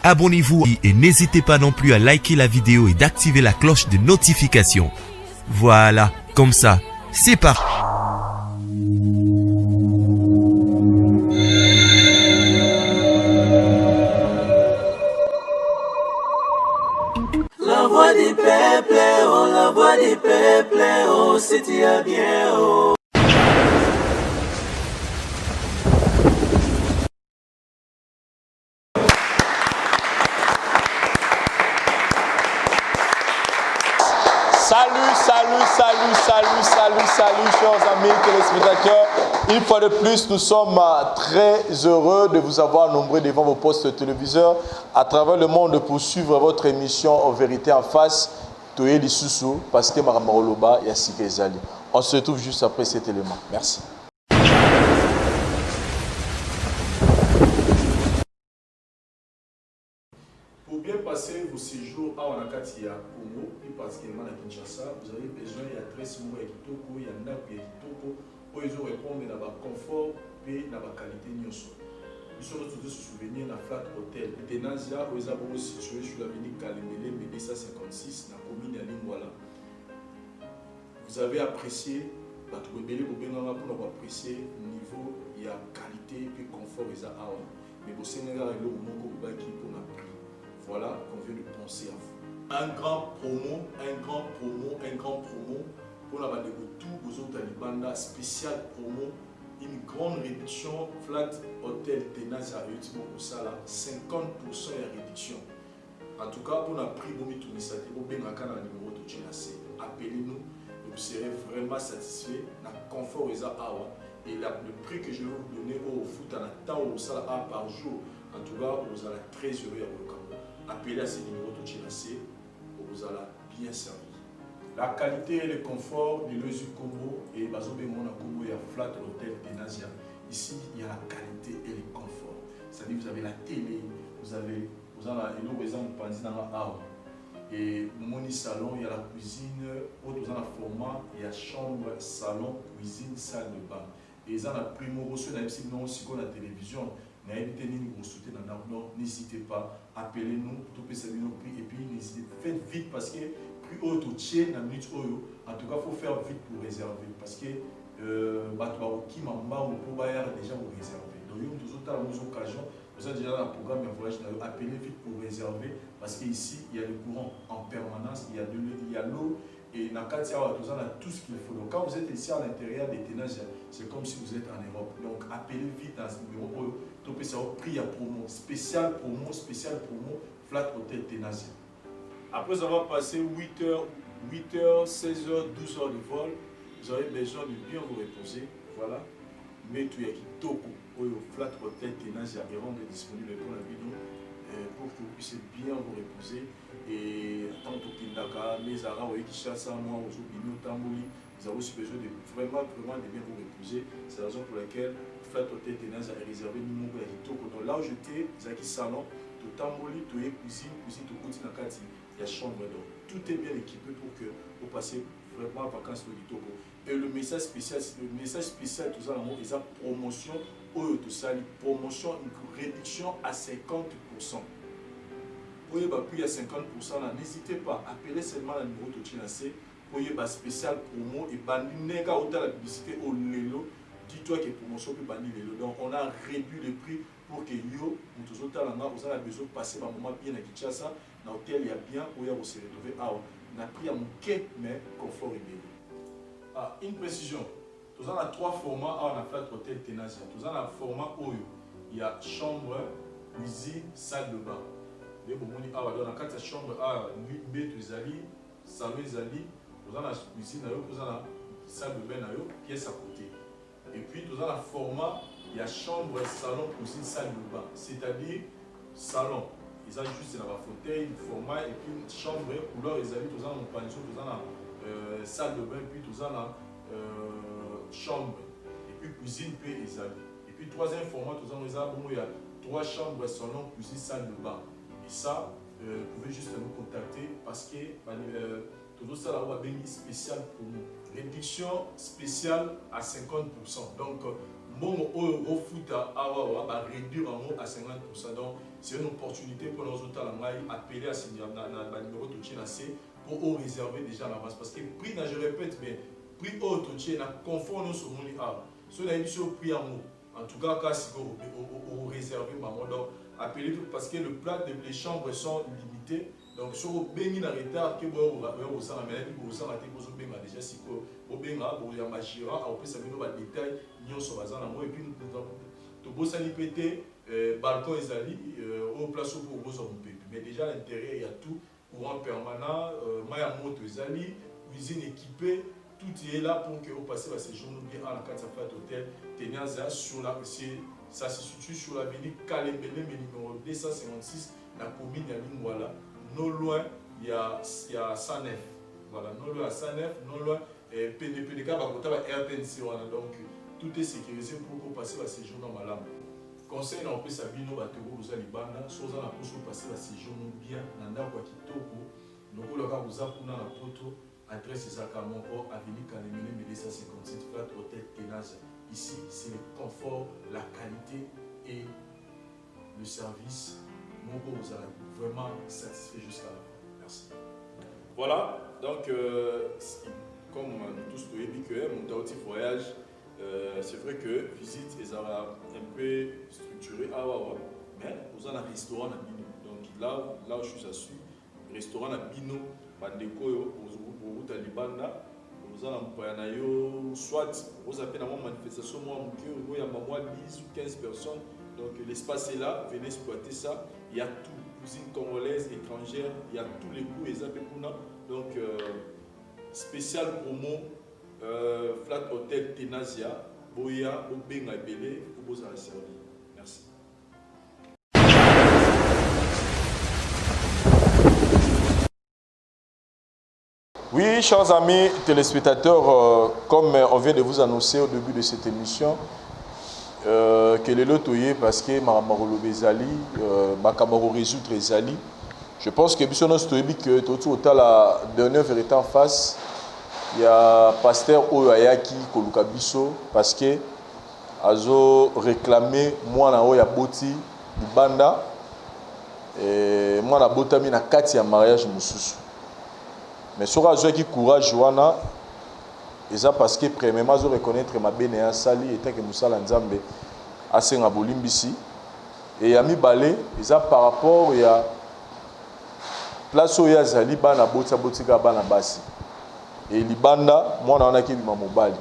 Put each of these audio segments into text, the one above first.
abonnez-vous et n'hésitez pas non plus à liker la vidéo et d'activer la cloche de notification. Voilà, comme ça, c'est parti. La voix du peuple, oh, la voix du peuple, oh, c'est bien, oh. Salut chers amis téléspectateurs. Une fois de plus, nous sommes très heureux de vous avoir nombreux devant vos postes téléviseurs à travers le monde pour suivre votre émission Vérité en face. Toye Lisusu, parce que Maramoroloba et Asike Zali. On se retrouve juste après cet élément. Merci. Pour bien passer vos séjours à Wanakati à Congo, et particulièrement à Kinshasa, vous avez besoin d'adresse Moué Kitoko, il y a Napi Kitoko, pour les répondre à la confort et à la qualité de nos Nous sommes tous se souvenir de la Flat Hotel. Tenazia, où ils sont situés sur l'avenue Kalemele, Médessa 56, dans la commune de Lingwala. Vous avez apprécié, pour apprécier le niveau, il y a qualité et confort. Mais au Sénégal, il y a un moment pour la prix. Voilà qu'on vient de penser à vous. Un grand promo pour la bande de tout aux autres Talibanda, spécial promo, une grande réduction, Flat Hotel Tenazia au Sala, 50% de réduction. En tout cas, pour la prix, vous mettez tout ça, vous pouvez numéro de GNAC. Appelez-nous, vous serez vraiment satisfait, dans le confort et le prix que je vais vous donner au foot à la temps au Sala par jour. En tout cas, vous allez très heureux à votre appelez à ces numéros de GNAC, vous allez bien servir. La qualité et le confort de l'Oesu Congo et Bazobé Mona Congo et à Flat Hotel Tenazia. Ici, il y a la qualité et le confort. C'est-à-dire vous avez la télé, vous avez un exemple et mon salon, il y a la cuisine, autre dans le format, il y a chambre, salon, cuisine, salle de bain. Et ils ont la primo reçu la télévision. N'hésitez pas, appelez-nous, et puis faites vite parce que plus haut au tien, la minute en tout cas, il faut faire vite pour réserver parce que qui m'a déjà vous réserver. Donc, il y a d'autres occasions, vous avez déjà un programme de voyage, appelez vite pour réserver parce qu'ici, il y a le courant en permanence, il y a l'eau. Et dans le on a tout ce qu'il faut. Donc, quand vous êtes ici à l'intérieur des Tenazia, c'est comme si vous êtes en Europe. Donc, appelez vite dans ce numéro. Ça va prix à promo, spécial promo, Flat Hotel Tenazia. Après avoir passé 8h, 16h, 12h de vol, vous avez besoin de bien vous reposer. Voilà. Mais tout y a qui toko, Flat Hotel Tenazia est rendu disponible pour la vidéo pour que vous puissiez bien vous reposer. Et tant que Pindaka, mes arabes, Kishasa, moi, Ozobino, Tambouli, vous avez aussi besoin de vraiment de bien vous reposer. C'est la raison pour laquelle Flat Hotel Tenazia est réservé numéro à Hitoko. Donc là où j'étais, Zaki Salon, tout Tambouli, tout cuisine, tout côté Nakati, il y a chambre. Donc tout est bien équipé pour que vous passiez vraiment en vacances au Hitoko. Et le message spécial, tout ça, c'est la promotion, promotion, une réduction à 50%. Pour y avoir plus à 50%, n'hésitez pas, appelez seulement le numéro de GNAC pour y avoir spécial promo et banner la publicité au Lelo. Dis-toi que promotion peut banner Lelo. Donc on a réduit le prix pour que yo, nous tous vous avez besoin de passer un moment bien à Kinshasa, dans lequel il y a bien pour y avoir se retrouver. On a pris à mon quai, mais confort et bien. Une précision. Nous avons 3 formats à la Flat Hotel Tenazia. Nous avons le format Oyo. Il y a chambre, cuisine, salle de bain. Dans la chambre, salon, vous avez la cuisine, vous avez la salle de bain, pièce à côté. Et puis, vous avez le format, il y a chambre, salon, cuisine, salle de bain. C'est-à-dire, salon, ils ont juste un fauteuil, format, et puis chambre, couleur, vous avez une pension, vous avez la salle de bain, puis vous avez la chambre, et puis cuisine, puis les amis. Et puis, troisième format, il y a 3 chambres, salon, cuisine, salle de bain. Et ça, vous pouvez juste nous contacter parce que tout ça va être spécial pour nous. Réduction spéciale à 50%. Donc, bon au foot à réduire à 50%. Donc c'est une opportunité pour nous autres appeler à ce numéro de Tchénassé pour réserver déjà l'avance. Parce que prix, je répète bien, prix haut de Tchénassé, confort nous sur mon lit. Sur la émission prix en haut. En tout cas, si vous réservez, donc appelez parce que les chambres sont limitées. Donc, si vous avez un retard, que vous avez déjà si vous avez un magistrat, après ça vous avez des détails, nous sommes et puis nous avons pété, balcon et au place pour vous avez. Mais déjà à l'intérieur, il y a tout, courant permanent, maya moto cuisine équipée, tout est là pour que vous passiez à ces jours bien à la carte Safari Hôtel, Tenaza sur la ça se situe sur l'avenue Kalembele, numéro 256, la commune de Lingwala. Non loin, il y a Sanef. Voilà, non loin à Sanef, non loin, PDK, RTNC. Donc, tout est sécurisé pour passer la séjour dans ma lame. Conseil dans le Sabino, vous allez banda, soit dans la pour passer la séjour bien, dans la Kitoko, nous allons vous apprendre la photo, adresse Zakamoko, avenue Kalemene, 256, flat hôtel Tenaza. Ici, c'est le confort, la qualité et le service. Mon vous allez vraiment satisfait jusqu'à la fin. Merci. Voilà, donc, comme nous tous nous dit que mon petit voyage, c'est vrai que visite est un peu structurée à Wawa, mais vous avez un restaurant à Bino. Donc là où je suis assis, restaurant à Bino, Bandeko, vous avez Libanda. Vous avez soit vous avez une manifestation, il y a 10 ou 15 personnes. Donc l'espace est là, venez exploiter ça. Il y a tout, cuisine congolaise, étrangère, il y a tous les goûts et zapepuna. Donc spécial promo, Flat Hotel Tenasia, Boya, Obenga Belé, pour vous servir. Merci. Oui, chers amis téléspectateurs, comme on vient de vous annoncer au début de cette émission, que le lotoye parce que Maramaro Bezali, Makamaro résoudre Ezali. Je pense que Bissonos Toyebi que tout la dernière vérité en face, il y a pasteur Oyayaki Koluka Bisso parce que azo réclamé moi na Oya Boti Banda et moi na Botami na kati ya mariage mususu. Mais sur la qui courage Joana, et ça parce que premièrement je reconnaître ma bénéa sali et tant que Moussala Nzambe a senga bolimbisi et yami balé et ça par rapport il y a place où il y a zali bana botika bana basi et libanda moi na ki bima mobali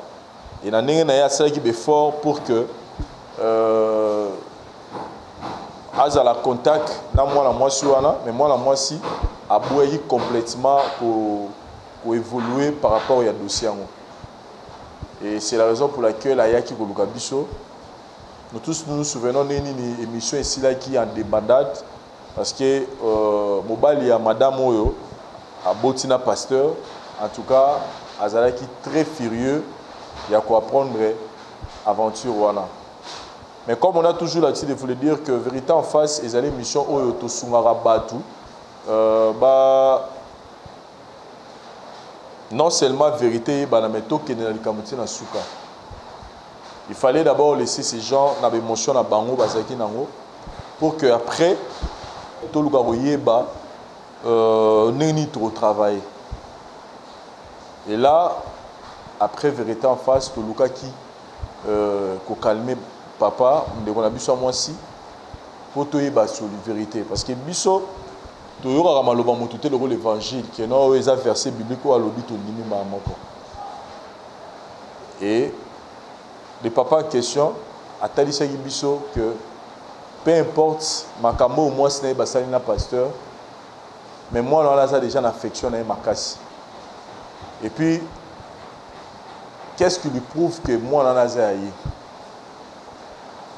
et na ndenge na ya sala ki be fort pour que azala contact na moi si wana mais moi na moi si aboué complètement pour évoluer par rapport à dossier. Et c'est la raison pour laquelle Ayaki Koluka Bisso, nous tous nous souvenons d'une émission ici là qui est en débandade parce que Mobali a Madame Oyo, à Botina Pasteur, en tout cas, Azalaki très furieux, il y a quoi apprendre aventure wana. Mais comme on a toujours l'habitude de vous le dire que vérité en face, ils allaient mission Oyo Tosungara Batu. Non seulement vérité, il fallait d'abord laisser ces gens dans l'émotion pour que après tout le n'ait trop travaillé. Et là, après vérité en face, tout le qui calmer papa, on a besoin moi aussi pour tout sur la vérité parce que biso toujours à Ramaloba Moutouté le rôle évangile qui est non les versets bibliques à l'obit au nimi mamoko. Et le papa en question a dit biso que peu importe makambo au moins ce n'est pas salina pasteur mais moi là ça déjà une affection dans ma casse. Et puis qu'est-ce qui lui prouve que moi là ça y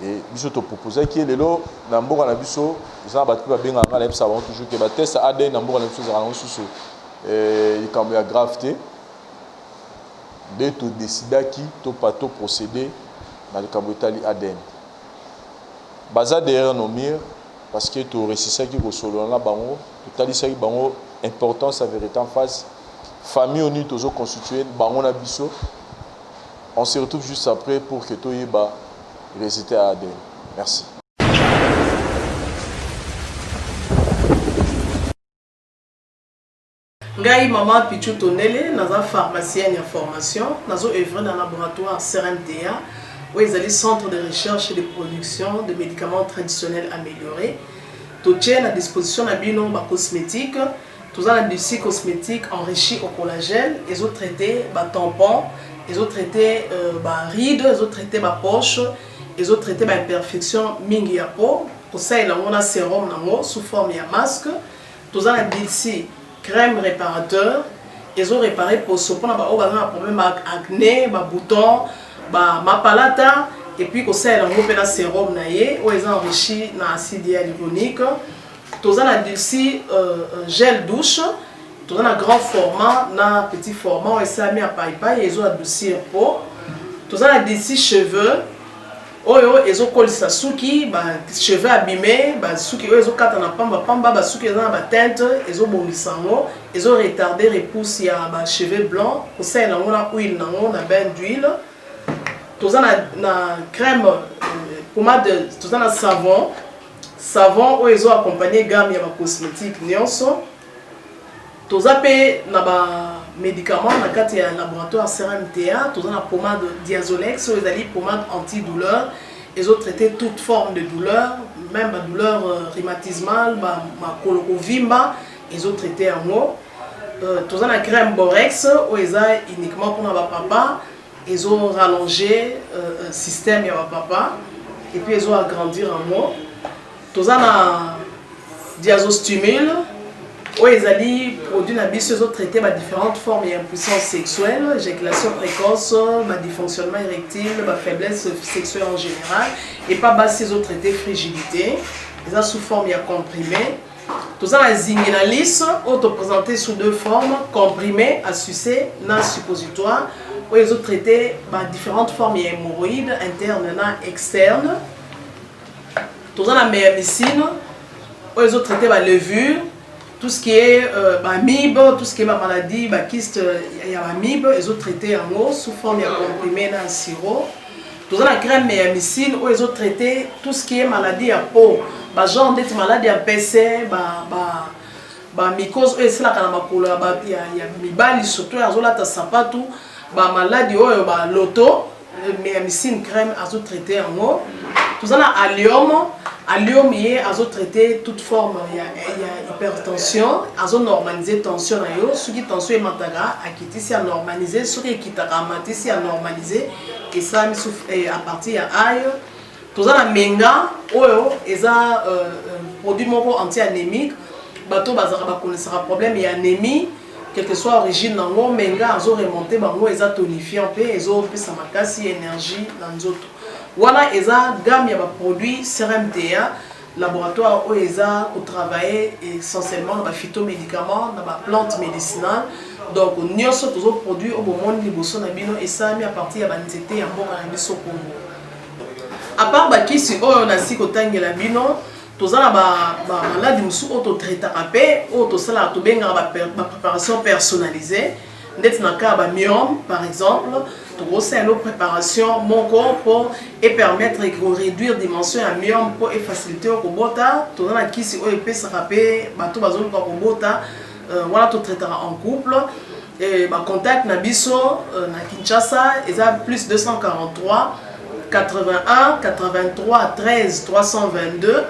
et biso te proposait qui est lelo na mboka na biso ça ba tu ba benga ngala ça va toujours que ba test ADN na mboka na biso za susu il kambo ya gravité de to décider qui to pato procéder dans le kambo itali ADN baza derrière nos murs parce que to récissé qui ko solo na bango to tali ça bango importance à vérité en face famille oni tozo constituer bango na biso on se retrouve juste après pour que to yeba résister à ADN. Merci. Ngai Maman Pichu Tonele, naza pharmacienne en formation, nazo œuvre dans le laboratoire CRMTA, où ils allaient centre de recherche et de production de médicaments traditionnels améliorés. Tout est à disposition de bino cosmétiques, tout un industrie cosmétique enrichi au collagène, ils ont traité tampons, ils ont traité rides, ils ont traité poche, ils ont traité imperfection mingi ya peau. Pour ça, il y a un sérum sous forme de masque, tout un industrie crème réparateur, ils ont réparé pour ce qu'on a un problème avec acné, boutons, mapalata, et puis qu'on sait un sérum où ils ont enrichi dans l'acide hyaluronique. Tous un adouci gel douche, tous un grand format, un petit format, et ça mis à paille, ils ont adouci un pot. Tous un adouci cheveux. Ils ont collé sa souki, cheveux abîmés, souki, ils ont quatre na pamba, souki dans la teinte, ils ont bon sango, ils ont retardé repousse ya cheveux blancs, pour ça ils ont na huile, na bain d'huile. Tous na crème, pommade, tous na savon, où ils ont accompagné gamme ya cosmétique nyonso. Tous na médicaments dans le laboratoire CRMTA, tous na pommade Diazolex, ils ont pommade antidouleur. Ils ont traité toute forme de douleur, même la douleur rhumatismale, ma colocovimba, ils ont traité en haut. Tous na crème Borex, où ils ont uniquement pour notre papa, ils ont rallongé le système de papa, et puis ils ont agrandi en haut. Tous na Diazostimule, où ils ont produit ils ont traité différentes formes d'impuissance sexuelle, éjaculation précoce, dysfonctionnement érectile, faiblesse sexuelle en général, et pas ils ont traité frigidité, ils ont sous forme comprimé. Tout ça, la zinguinalis, présenté sous deux formes, comprimé à sucer, na suppositoire, où ils ont traité différentes formes d'hémorroïdes internes et externes. Tout ça, la méamycine, où ils ont traité la levure. Tout ce qui est amibe, tout ce qui est maladie, kyste, il y a amibe, ils ont traité en eau sous forme de comprimé dans le sirop. Tout ça, la crème méamycine, où ils ont traité tout ce qui est maladie à peau. Genre d'être maladie à PC, mycose, c'est là qu'il y a mibali, surtout, ils ont là, sapatou, maladie, loto, méamycine crème, ils ont traité en eau. Tout ça, la allium. Allium, ils ont traité toute forme, il y a hypertension, ils ont normalisé tension, ceux qui tension est mataga, à quitter si à normaliser, ceux qui quittent à mater si à normaliser, et ça à partir de aïe. Tout ça, la menga, ils ont produit mon anti-anémique, bateau bazara connaissera problème, il y a anémie, quelle que soit l'origine, menga, ils ont remonté, ils ont tonifié un peu, ils ont plus sa énergie dans les autres. Voilà, ils ont gamme de produits CRMTA, laboratoire où ils ont travaillé essentiellement dans les phytomédicaments, dans les plantes médicinales. Donc, nous avons tous les produits au moment où nous avons et ça mis à partir de l'anxiété en bon cannabis au Congo. À part si on a si que la bino, tous les maladies qui sont traités, la préparation personnalisée. D'être dans le cas de myome, par exemple, tout ça une préparation mon corps pour et permettre de réduire la dimension à myome pour faciliter le robota. Tout dans qui si on peut se rappeler, tout bazon pour robota, voilà tout traitera en couple. Et contact nabiso na Kinshasa, ils ont plus 243 81 83 13 322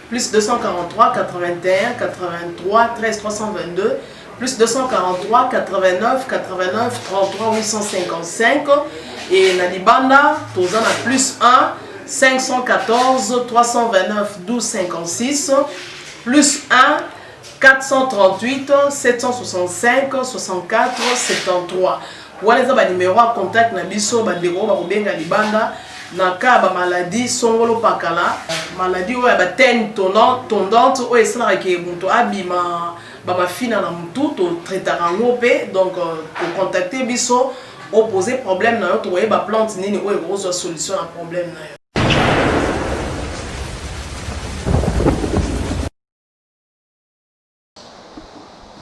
plus 243 81 83 13 322 plus 243 89 89 33 855 et na Libanda tous en a plus 1 514 329 12 56 plus 1 438 765 64 73. Voilà les numéros à contact na biso bandeko ba kobenga Libanda na ka ba maladie songolo pakala maladie oyo ba teigne tondante oyo esala ke muto abima ba fina na mutu to traitera ngope donc pour contacter biso opposer problème na yo to ba plante nini oyo ko solution à problème na yo.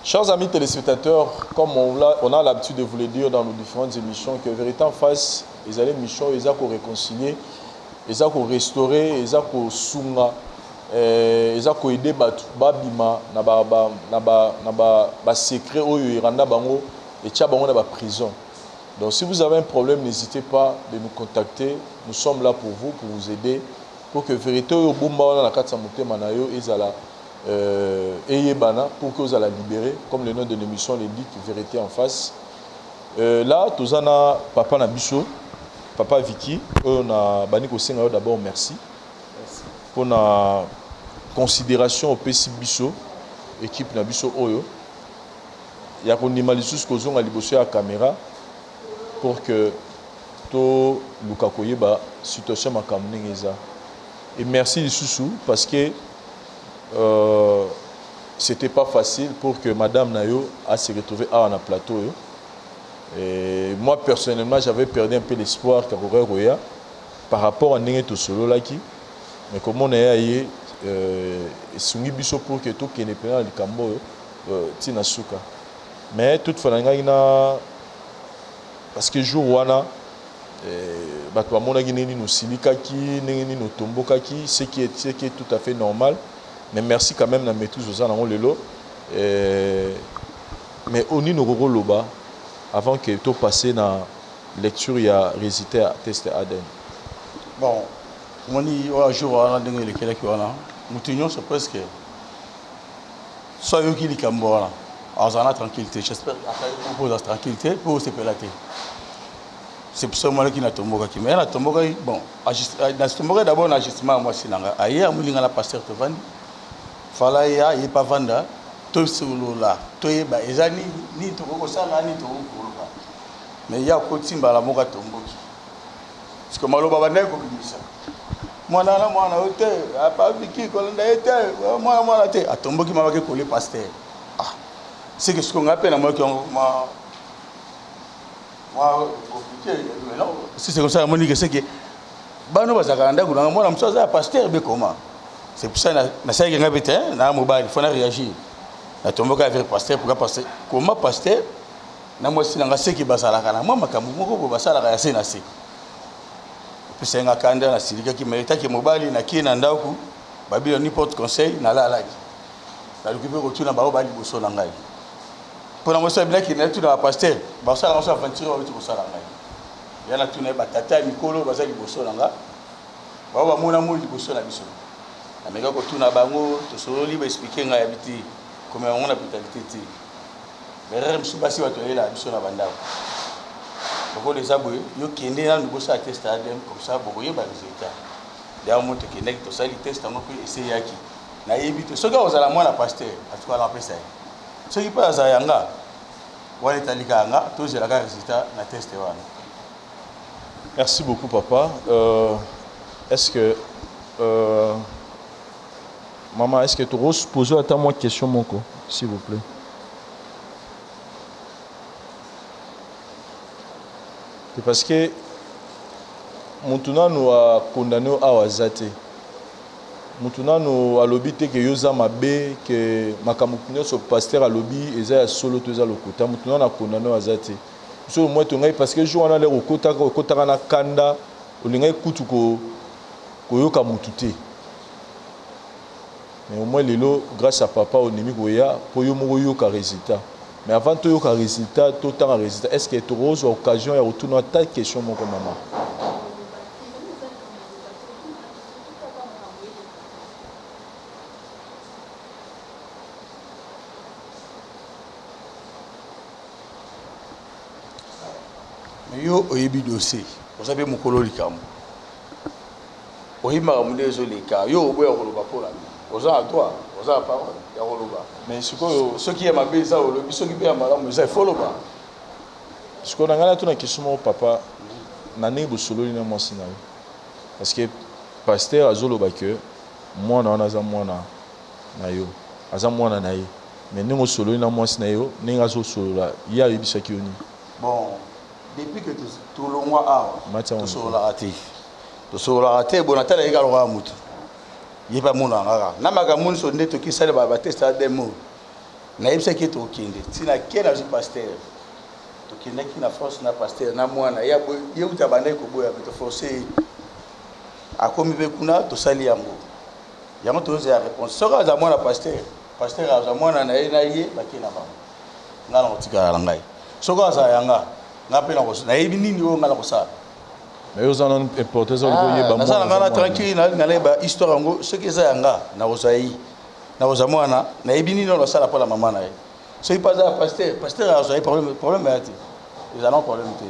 Chers amis téléspectateurs, comme on a l'habitude de vous le dire dans nos différentes émissions, que Vérité en Face, les émissions, ils ont réconcilié eza ko restaurer, eza ko sunga, eza ko aider babima na ba secret oyo iranda bango et tia bango na ba prison. Donc si vous avez un problème, n'hésitez pas de nous contacter. Nous sommes là pour vous aider, pour que vérité oyo bomba wana na kati ya motema na yo ezala eyebana, pour que vous allez libérer, comme le nom de l'émission le dit, vérité en face. Là, tous ana papa na biso, papa Vicky, on a bani ko senga d'abord merci. Pour la considération au PC biso, équipe na biso oyo. Ya ko nimalisus ko zonga liboso ya caméra pour que to lukakoye ba situation makamne ngeza. Et merci Lisusu parce que c'était pas facile pour que Madame Nayo a se retrouver à un plateau. Et moi personnellement j'avais perdu un peu l'espoir Roya par rapport à Nengeto Solo Laki. Mais comme on est aillé, sungi biso pour que tout qui n'est pas le Cambo tina suka. Mais toute fois parce que jour wana bato bamona nini no silikaki nini no tombokaki, ce qui est tout à fait normal. Mais merci quand même na maîtrise aux anango lelo. Mais oni no gogo loba avant que tout passer na lecture ya réciter à test ADN. Bon, moni o jour wana ndenge lekela ki wana mutinyo c'est presque soit yo ki likambo wana azana tranquillité, j'espère pour la tranquillité pour se pelater. C'est pour ça moi qui na tomboka ki mais na tomboka bon na tomboka d'abord na ajustement moi sinanga aye amulinga na pasteur to vandi fala ya y pas vanda to solola to yeba ezani ni to ko sala ni to ko mais ya ko timba la moka tomboki parce que maloba bana ko bimisa mwana na mwana ote apa biki ko nda ete mwana te atomboki mama ke coller pasteur ah c'est que ce qu'on appelle à moi qui moi compliqué mais non si c'est comme ça moi dit que c'est que bano bazaka nda kuna mwana msoza pasteur be comment c'est pour ça na ça que ngabete na mobile il faut réagir na tomboka avec pasteur pour passer comment pasteur na moi si nga seki basala kana moi makambo moko ko basala ka yase na se puis c'est nga kanda na silika ki merita ki mobile na ki na ndaku babilo ni porte conseil na la laki na lukipe ko tuna ba bali boso na ngai pour na moi ça bien ki na tuna pasteur basala mo sa aventure o ko sala ngai yana tuna ba tata mikolo bazali boso na nga ba mona mo li boso na biso na mega ko tuna bango to solo li ba expliquer ngai habiti comme on a vitalité mais rem subasi wa to ela biso na bandako pour les aboués yo kende na nous bossa test ADN comme ça pour y ba résultat d'ailleurs monte que nek to sali test on peut essayer yaki na yebito soka ozala mwana pasteur atukala apesa ce qui passe à yanga wala talika nga to zela ka résultat na test wana. Merci beaucoup papa. Est-ce que maman, est-ce que tu oses poser à moi question moko s'il vous plaît? C'est parce que Moutuna nous a condamné à Wazate. Moutuna nous a lobby que yoza mabe que makamukune so pasteur a lobby eza solo toza lokota. Moutuna na condamné à Wazate. So moi tongai parce que jo wana le okota na kanda olingai kutu ko yoka mutute. Mais au moins lelo grâce à papa onemi koya po yo moko yoka résultat. Mais avant de faire un résultat, tout le temps un résultat. Est-ce que tu as eu l'occasion de retourner à ta question, mon maman? Mais yo oyebi dossier. Vous savez mon colo likamo. Oyima amunde zo lika. Yo oboya koloba pola. Vous avez droit, vous avez parole. Ya koloba. Mais ce qui est ma beza ou le biso qui peut malamu ça faut loba. Ce qu'on a gagné tout la question mon papa nani bo solo ni mo sinayo. Parce que pasteur azolo ba que moi na za mwana na yo. Aza mwana na ye. Mais ni mo solo ni mo sinayo, ni ngazo solo la. Ya yebisa ki oni. Bon, depuis que tout le mois a tout solo la raté. Tout solo la raté bonatala égalo ra mutu. Il pas mon angara na magamun so ndeto ki sale ba test ADN na yebisa ki to kinde tina kena ji pasteur to kinde ki na force na pasteur na mwana ya bo ye uta bana ko boya to forcer akomi mpe kuna tosali yango yango toza ya réponse soki aza mwana pasteur aza mwana na ye bake na bango nga na kotikala na ngai soki aza yanga nga mpe nayebi nini oyo nga na kosala mais oza na importance okoyeba nasala nga na tranquille nalinga nayeba histoire yango soki eza yanga nakozwa ye nakozwa mwana nayebi nini oyo nasala mpo na mama na ye soki mpe aza ya pasteur azwa ye problème ya te ezala problème te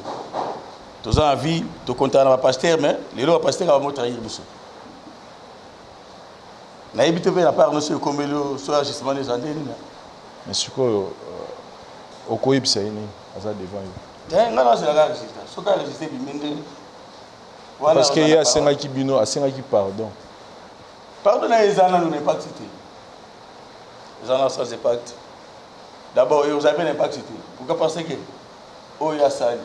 toza na vie tokontana na bapasteur mais lelo bapasteur abamotrahir biso nayebi te mpe na part noso ekombeli so ajustement eza nde nini mais sikoyo okoyebisa ye nini aza devant yo nga nazelaka résultat soki aregistre bimi nde parce que ye asengaki bino asengaki pardon na ye eza nano na impact te eza na sans impact d'abord oza mpe na impact te pourquoi parce que oyo asali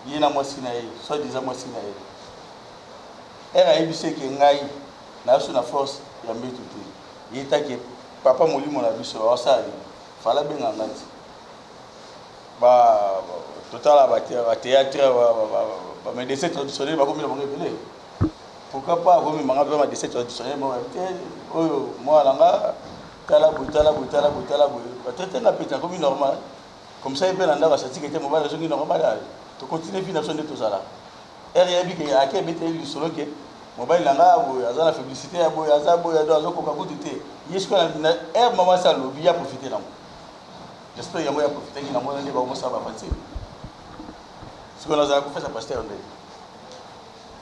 ye na mwasi na ye soit disant mwasi na ye ere ayebisi eke ngai nayoso na force ya mbeto te ye take papa molimo na biso asali fala benga ngai te totala batéâtre bamédecin traditionnel bakomi na bango ebele pourquoi pas akomimanga mpe badessin traditionnel oyo mwana nga tala boye batraite nga pete akomi normal comme ça epe na ndako asatika ete mobali azongi normal tocontinue vi na biso nde tozala ere yebi ke ake ebeteli lisolo ke mobali na nga boye aza na féblicité ya boye aza boye azokoka kutu te ye sikoyo na ere mama asi alobi ya profite nango j'espère yango ya profitaki na mwana nde bakomosala bafatile sikoyo nazala kofesa pasteur nde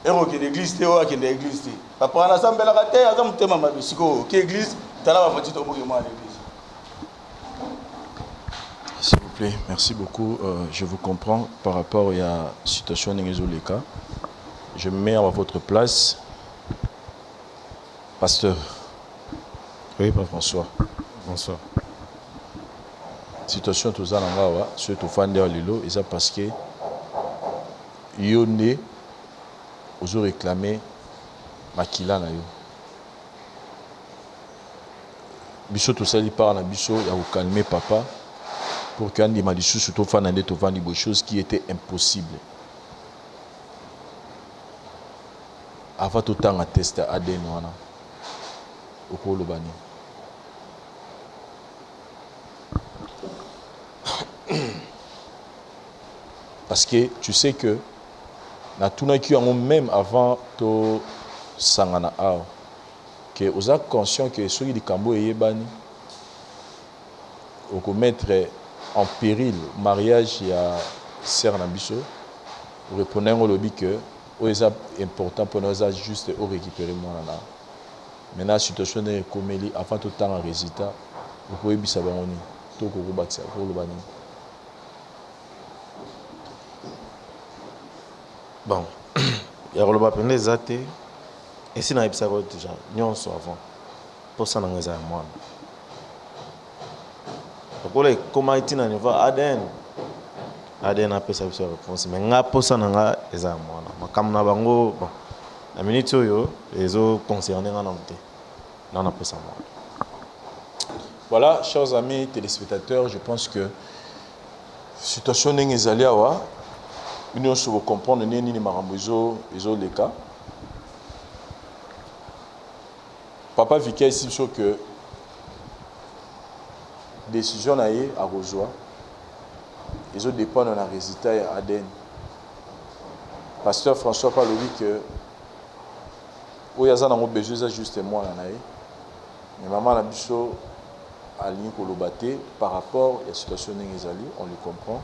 ere okende église te oyo akende église te papa na asambelaka te aza motema mabe sikoyo oke église tala bafatile toboki mwana l'église. S'il vous plaît, merci beaucoup. Je vous comprends par rapport à la situation de Ngezoleka. Je me mets à votre place. Pasteur. Oui, Papa. Bonsoir. Bonsoir. Situation tout ça là, surtout fan de Lilo, et ça parce que Yone os réclamé Makila na yo. Biso tout ça il part na biso ya vous calmer papa. Pour qu'il y ait des choses surtout des choses qui étaient impossibles. Avant tout temps à tester ADN au Kolobani. Parce que tu sais que na tuna qui ont même avant to sangana ao que vous êtes conscient que ceux qui Cambo et Yebani au commettre en péril mariage ya sœur Nabiso répondant au lobby que c'est important pour nous juste au récupérer moi là maintenant la situation est comme elle avant tout temps en résultat vous pouvez bisa banoni to ko batsa ko lo bani Bon, il y a le bas pendant les athées et si on a eu ça déjà nyonso avant pour ça on a moi. Donc comment est-il na niveau ADN a fait sa réponse mais nga posa nanga eza moi makam na bango bon la minute yo ezo concerné nga nante na na posa moi. Voilà, chers amis téléspectateurs, je pense que situation n'est ezali awa nous devons comprendre ni marambozo ezo les cas. Papa Vicky ici sur que décision naie à rejoindre ils ont dépendre de la résultat à ADN. Pasteur François parle lui que où il y a ça dans mon besoin justement là naie mais maman la biso à ligne kolobaté par rapport à la situation n'engezali on le comprend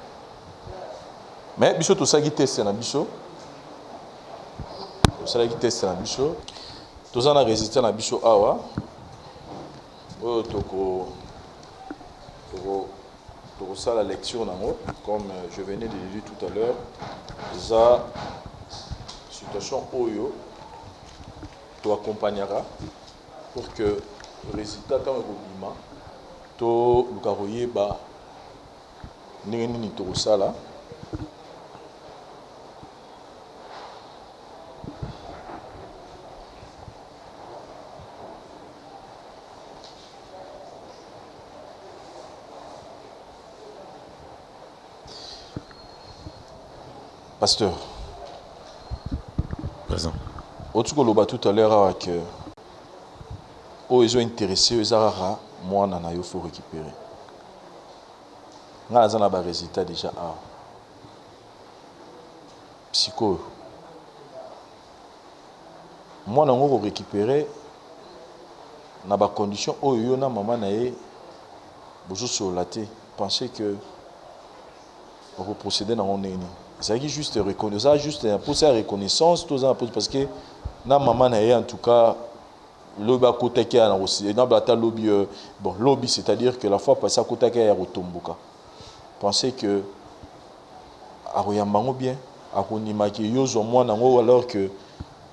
mais biso tout ça qui teste na biso tout ça qui teste na biso tout ça na résultat na biso awa oyo toko ça la lecture comme je venais de le dire tout à l'heure ça situation oyo to accompagnera pour que le résultat tant que to lukaroye ba nini to ça là Pasteur. présent. Autre que tout à l'heure que ils ont intéressé aux arara moi nana il faut récupérer. Nga azana ba résultat déjà psycho. Moi nango récupérer na ba condition oyo na maman na ye bozo solaté penser que on va procéder dans on est c'est juste reconnaissance juste pour sa reconnaissance tous en parce que na maman na ye en tout cas lobby à côté qui a aussi na blata lobby bon lobby c'est-à-dire que la fois passée à côté qui a retomboka penser que aroyambango bien akonima ki yozo moi nango alors que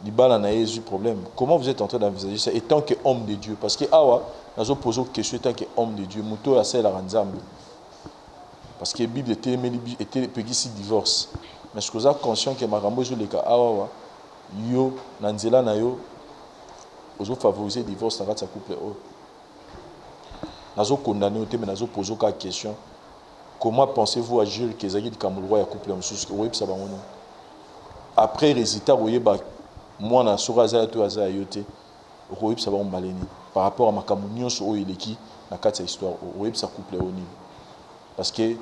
libala na yesu problème. Comment vous êtes en train d'envisager ça étant que homme de Dieu parce que awa nazo poser une question étant que homme de Dieu muto ya sela ranzambe parce que Bible était petit divorce mais ce que vous êtes conscient que makambo zo leka awa yo na nzela na yo ozo favoriser divorce dans votre couple nazo condamner au mais nazo poser une question comment pensez-vous agir que ezaki kamulwa ya couple mususu que oyebisa bango non après résultat oyeba moi na soraza to aza yote oyebisa bango maleni par rapport à makambo nyonso oyo eleki na kati ya histoire oyebisa couple oni parce que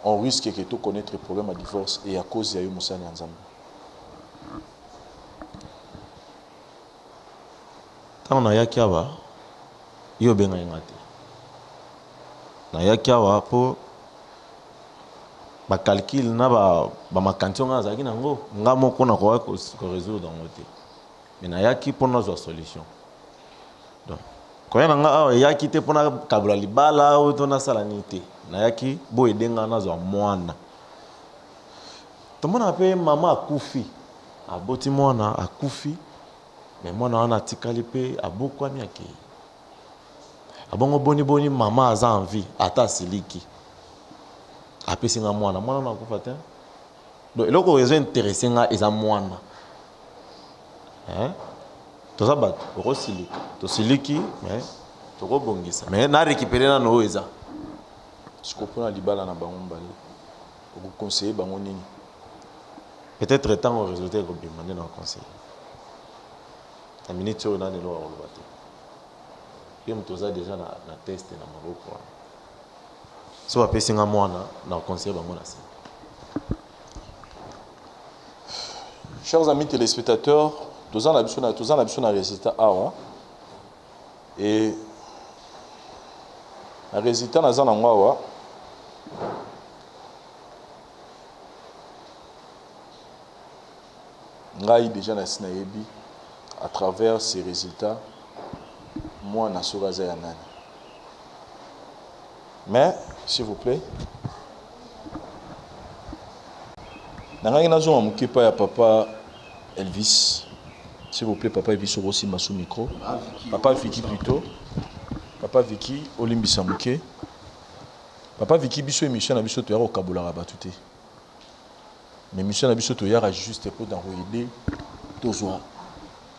on risque que tout connaître problème à divorce et à cause ya yo musana nzambe. Tant na yaki awa yo benga ngate na yaki awa po ba calcul na ba makantion nga zaki nango nga moko na ko résoudre dans côté mais na yaki pour nos solution donc quand nga awa yaki te pona kabula libala ou to na salanité na yaki bo edenga na zo mwana to mona pe mama akufi aboti mwana akufi mais mwana wana tikali pe abokwami ake abongo boni mama aza en vie ata siliki apesi nga mwana na kufa te donc eloko rezo intéressé nga eza mwana toza bato okosilika tosiliki mais tokobongisa mais na récupérer na no eza sikopona libala na bango mbali okoconseiller bango nini peut-être tant au résultat ekobima nde na conseil na minute oyo nani lo akoloba te ye moto oza déjà na test na maboko wana so bapesi nga mwana na conseiller bango na se. Chers amis téléspectateurs, tous en habitude na résultat awa et na résultat na zana ngwa ngai déjà na sinayebi à travers ces résultats moi na soraza ya nani mais s'il vous plaît nangaki nazonga moke pa ya papa Elvis s'il vous plaît papa Elvis aussi sous micro papa Vicky plutôt papa Vicky olimbisa moke papa Vicky biso émission na biso to ya kokabolaka bato te mais émission na biso to ya juste pour d'envoyer tozwa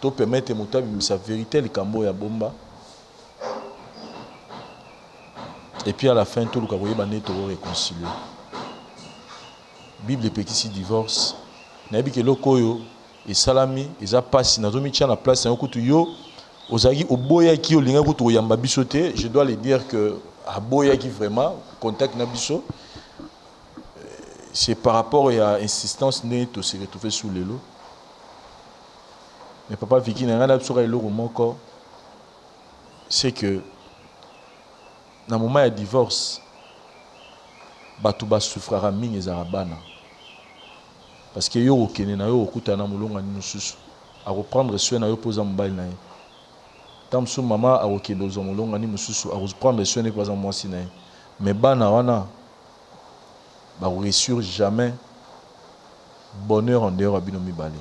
to permettre moto abimisa vérité likambo ya bomba et puis à la fin tout le koyeba ne to réconcilier Bible petit divorce na bi ke lokoyo et salami eza pasi na zomi tia na place na kutu yo ozaki oboya ki olinga kutu yamba biso te je dois le dire que aboya ki vraiment contact na biso c'est par rapport à insistance ne to se retrouver sous le lot mais papa Vicky na ngana biso ka eloko moko c'est que na moment ya divorce bato ba souffrira mingi ezara bana parce que yo okene na yo okuta na mulonga ni mususu a reprendre soin na yo poza mbali na ye tamso mama a okende zo mulonga ni mususu a reprendre soin ne poza mwasi na ye mais bana wana ba réussir jamais bonheur en dehors abino mibale.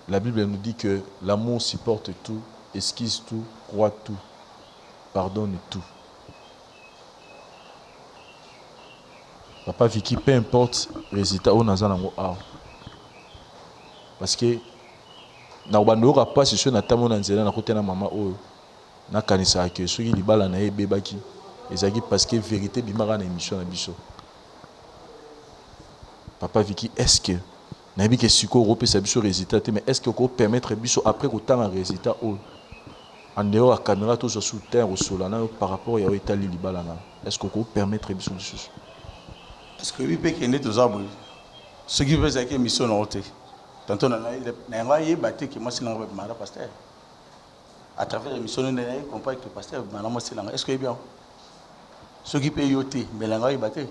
La Bible nous dit que l'amour supporte tout, esquisse tout, croit tout, pardonne tout. Papa Vicky, peu importe le résultat, on a un amour. Parce que na bando ka pas sur na tamo na nzela na côté na maman o na kanisa ke soki libala na ye bebaki ezaki parce que vérité bimaka na émission na biso. Papa Vicky, est-ce que nabi ke siko europé ça biso résultat mais est-ce que ko permettre biso après autant un résultat en dehors la caméra tout sur terre au solana par rapport à Italie libalana est-ce que ko permettre biso des choses parce que lui peut qu'il est aux arbres ce qui veut dire que mission noté tantôt na ngai baté que moi c'est na mara pasteur à travers l'émission on a compris que le pasteur maintenant moi c'est là est-ce que bien ce qui peut yoter mais la ngai baté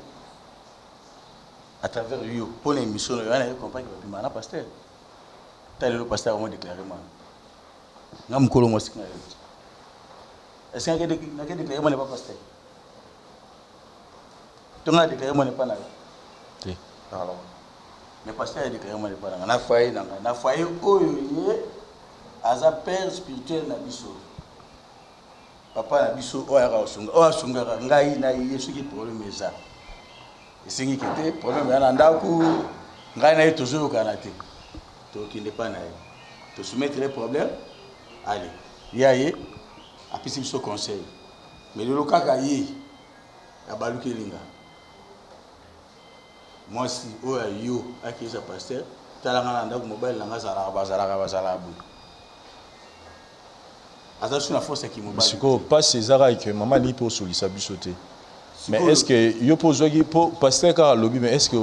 à travers lui pour l'émission on a compris que le maintenant pasteur tel le pasteur on déclaré moi ngam ko mo c'est est-ce que na que déclaré moi n'est pas pasteur tu as déclaré moi n'est pas là alors mais pasteur a déclaré moi n'est pas là na foyer oyo aza père spirituel na biso papa na biso oyo asunga ngai na yesu ki problème eza esengi kete problème ya na ndako ngai na ye tozoyokana te tokende pa na ye tosoumettre le problème allez ya ye apesi biso conseil mais lelo kaka ye abaluki elinga mwasi oyo yo akisa pasteur talanga na ndako mobile nanga bazalaka boye attention la force qui mobile siko pas César et que maman ni pour solisa bisoté mais est-ce que yo pose pour pasteur car lobby mais est-ce que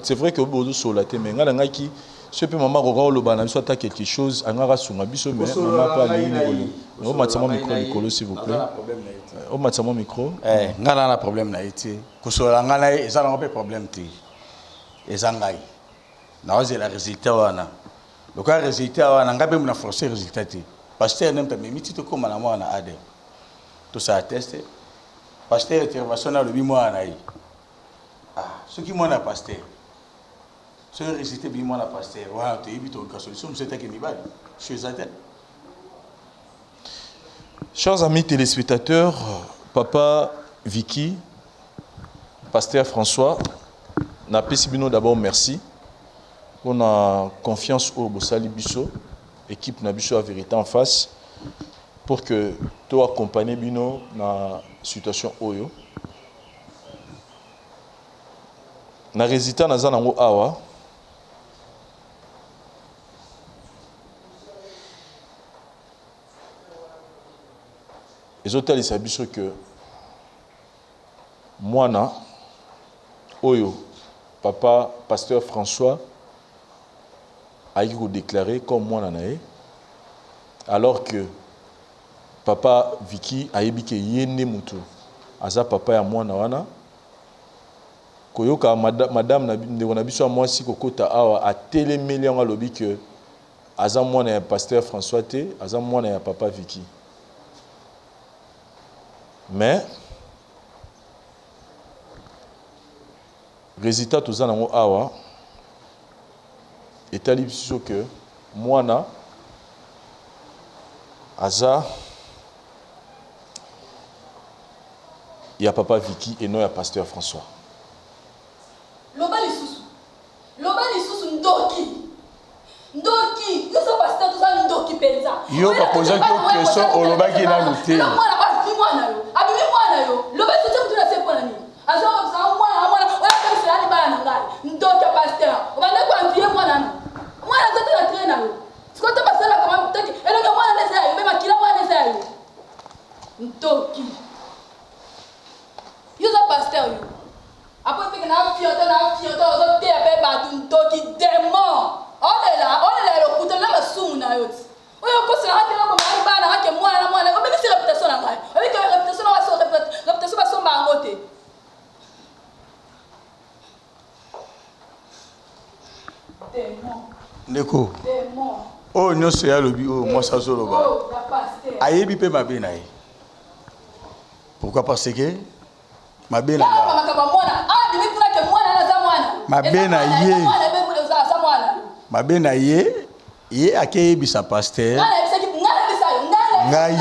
c'est vrai que bozo solaté mais ngala ngaki ce peut maman roga lo bana biso ta quelque chose angara sunga biso mais maman pas ni ngolo o matsama micro s'il vous plaît o matsama micro ngala na problème na été kosola ngala eza na pas problème te eza ngai na oze la résultat wana donc le résultat wana ngabe mna forcer résultat te pasteur n'aime pas mais mitito comme na moi na ade tout ça atteste pasteur intervention na le bi moi na yi ce qui moi na pasteur ce résultat bi moi na pasteur voilà tu évite une solution c'est que mibali je suis atteint. Chers amis téléspectateurs, Papa Vicky, Pasteur François, na pesibino d'abord merci. On a confiance au Bossali Bisso, équipe na Bisso à vérité en face, pour que tu accompagnes Bino na situation oyo. Na résultat na zanango awa. Les hôtels ils s'habillent que moi oyo papa pasteur François a déclaré comme moi nae alors que papa Vicky a dit que yene mutu aza papa ya moi wana koyoka madame na biso moi si kokota awa a télémeli en lobby que aza moi na pasteur François te aza moi na papa Vicky. Mais résultat tout ça nango awa etali biso que mwana aza ya papa Vicky et non ya pasteur François. Loba lisusu ndoki yo so pasteur tout ça ndoki penza yo ba poser une question au loba qui na luté abimi mwana yo loba lisusu kutuna sepo na nini azo sa mwana wala pesa yani bana ngai ndoki pasteur obanda kwa mvie mwana zote na trainer yo sikoto pasala kama mtaki elonga mwana nesa yo mema kila mwana nesa yo ndoki yo so pasteur yo après que na fioto zo te pe batu ndoki démon on est là le couteau là masumu na yoti oyo ko sala hake na ko mari bana hake mwana obe ki réputation na ngai obe ki réputation na so réputation ba so bangote démon ndeko oh nyoso ya lobi oh moi ça zo loba ayebi pe mabe na ye pourquoi parce que mabe na mabe na ye ye akeyebisa pasteur ngai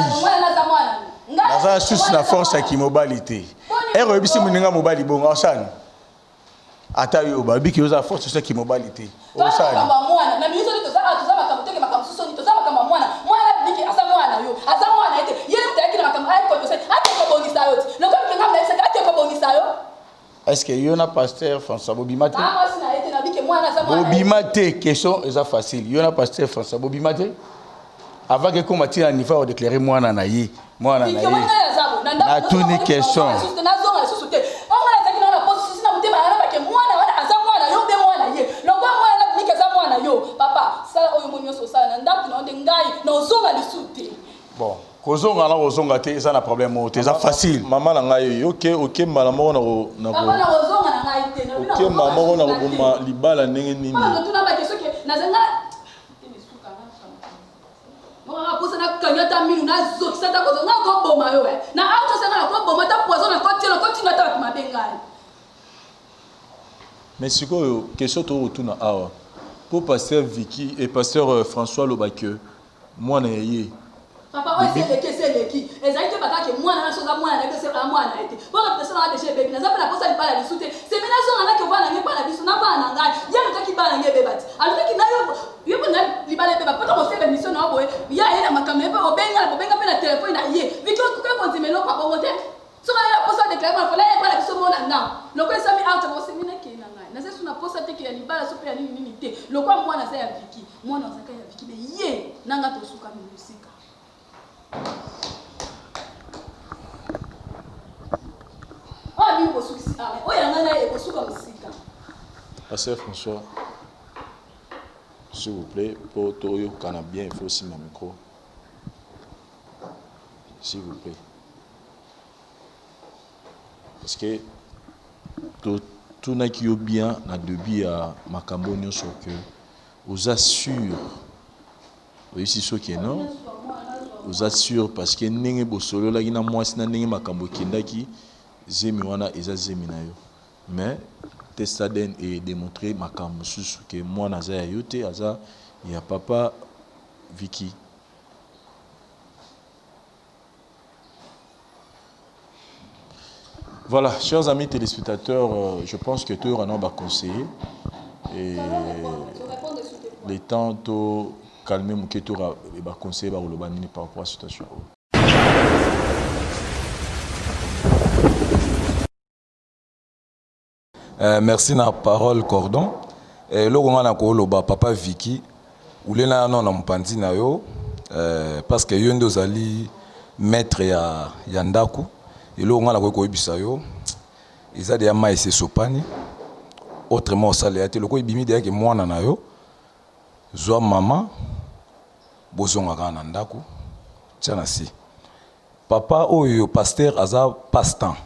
naza susu na force ki mobilité ero ebisi muninga mobali bonga osani ata yo babi ki oza force so ki mobilité osani na miso to za makambo teke makambo suso ni to za makambo mwana biki asa mwana yo asa mwana ete yele mtaki na makambo ay ko to se ate ko bongisa yo lokon kinga na ese ate ko bongisa yo est-ce que yo na pasteur François Bobimate Bobimate, question est facile. Il y en a pasteur François Bobimate. Avant que comme tu as un niveau déclaré moi nanaï, moi nanaï. Na tout une question. Bon, kozonga na kozonga te, ça na problème o, c'est facile. Maman na ngai OK malamo na ko na ko. Maman na kozonga na ngai te. OK maman na ko ma libala ndenge nini. Maman tuna ba question ke na zenga Maman posa na kanyata minu na zokisa ta kozonga ko boma yo na auto senga ko boma ta poison na ko tilo continue ta mabengai. Mais siko question to retourna awa. Pour pasteur Vicky et pasteur François Lobake, moi na yé. Papa, c'est le qui. Les aïtés baka que moi na chose moi na que c'est moi na été. Pour la personne a déchet bébé, na za na posa libala lisute. C'est mina so na que va na pas na biso na ba na ngai. Ya na ki ba na ngai bébé. Alors que na yo na libala bébé. Pour on faire mission na boy. Ya ina makame pe obenga pe na téléphone na yé. Viki ko continuer lo papa wote. So na posa déclarer ma fola pas na biso mo na nga. Loko ça mi out mo c'est mina ke na ngai. Na c'est na posa te ke ya libala so pe ya nini te. Loko moi na za ya Viki. Moi na za ka ya Viki. Mais yé nanga to suka musika. Pasteur François, s'il vous plaît, pour Toyo Canabien, il faut aussi mon micro. S'il vous plaît. Parce que tout n'a qui est bien, na début à Macambonio, sur que vous assure, oui, c'est ce qui est non. Vous assure parce que n'engé bosolo la gina moi sina n'engé makambo kendaki zemi wana eza zemi na yo mais testaden et démontrer makambo susu que moi naza ya yote aza ya papa Vicky. Voilà, chers amis téléspectateurs, je pense que tout le monde va conseiller et les temps to calmer mon kétora et bah conseiller bah le banini par rapport à la situation. Merci na parole cordon. Logo ngana ko loba papa Vicky ulela non na mpanzi na yo parce que yo ndo zali maître ya ndaku et logo ngana ko yebisa yo eza de ma ese sopani autrement ça le ate loko ibimi de ke mwana na yo zwa mama bozonga kana ndaku tiana si papa oyo pasteur aza passe-temps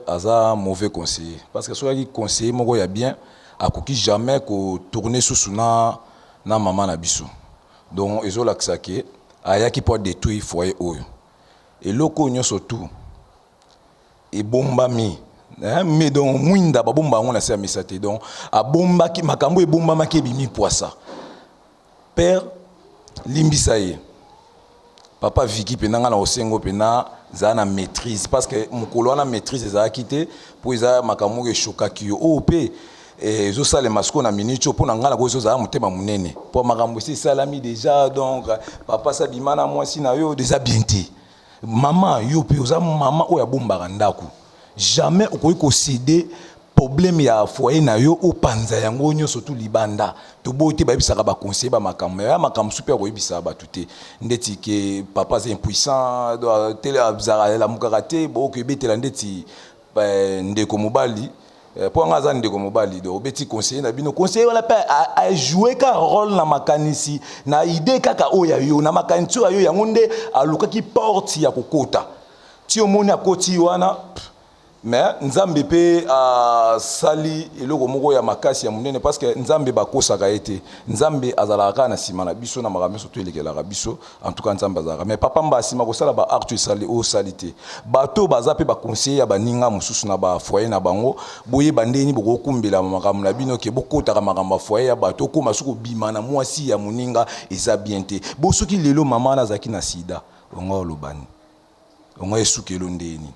aza mauvais conseiller parce que soit qui conseiller moko ya bien akoki jamais ko tourner sous na maman na biso donc ezola kisake ayaki pour détruire foyer oyo et loko nyonso tout et bombami mais donc mwinda ba bomba ngona se misate donc a bomba ki makambo e bomba make bimi poisa père limbisaye papa Vicky penanga na osengo pena za na maîtrise parce que mukolo na maîtrise za quitté pour za makambo ke shokaki yo op et zo sale masko na minute pour ngala ko zo za mutema munene pour makambo c'est salami déjà donc papa sabimana moi si na yo déjà bienté maman yo pe za maman o ya bomba ndako jamais okoki ko céder problème ya foyer na yo o panza yango nyonso tout libanda to bote ba bisaka ba conseiller ba makambo ya makambo super ko bisaka ba tuté ndeti ke papa c'est impuissant do télé abzara la mukarate bo ko betela ndeti ndeko mobali pour ngaza ndeko mobali do beti conseiller na bino conseiller wala pa a jouer ka rôle na makanisi na idée kaka oya yo na makanisi yo yango nde aluka ki porte ya kokota ti omoni akoti wana mais nzambe pe sali eloko moko ya makasi ya munene parce que nzambe bakosaka ete nzambe azalaka na sima na biso na makambo surtout elekelaka biso en tout cas nzambe azalaka mais papa mba sima kosala ba acte sali o salite bato baza pe ba conseiller ya baninga mususu na ba foyer na bango boye bandeni boko kumbela makambo na bino ke bokota ka makambo foyer ya bato ko masuko bima na mwasi ya muninga eza bien te bo soki lelo mama na zaki na sida ongo lobani ongo esukelo ndeni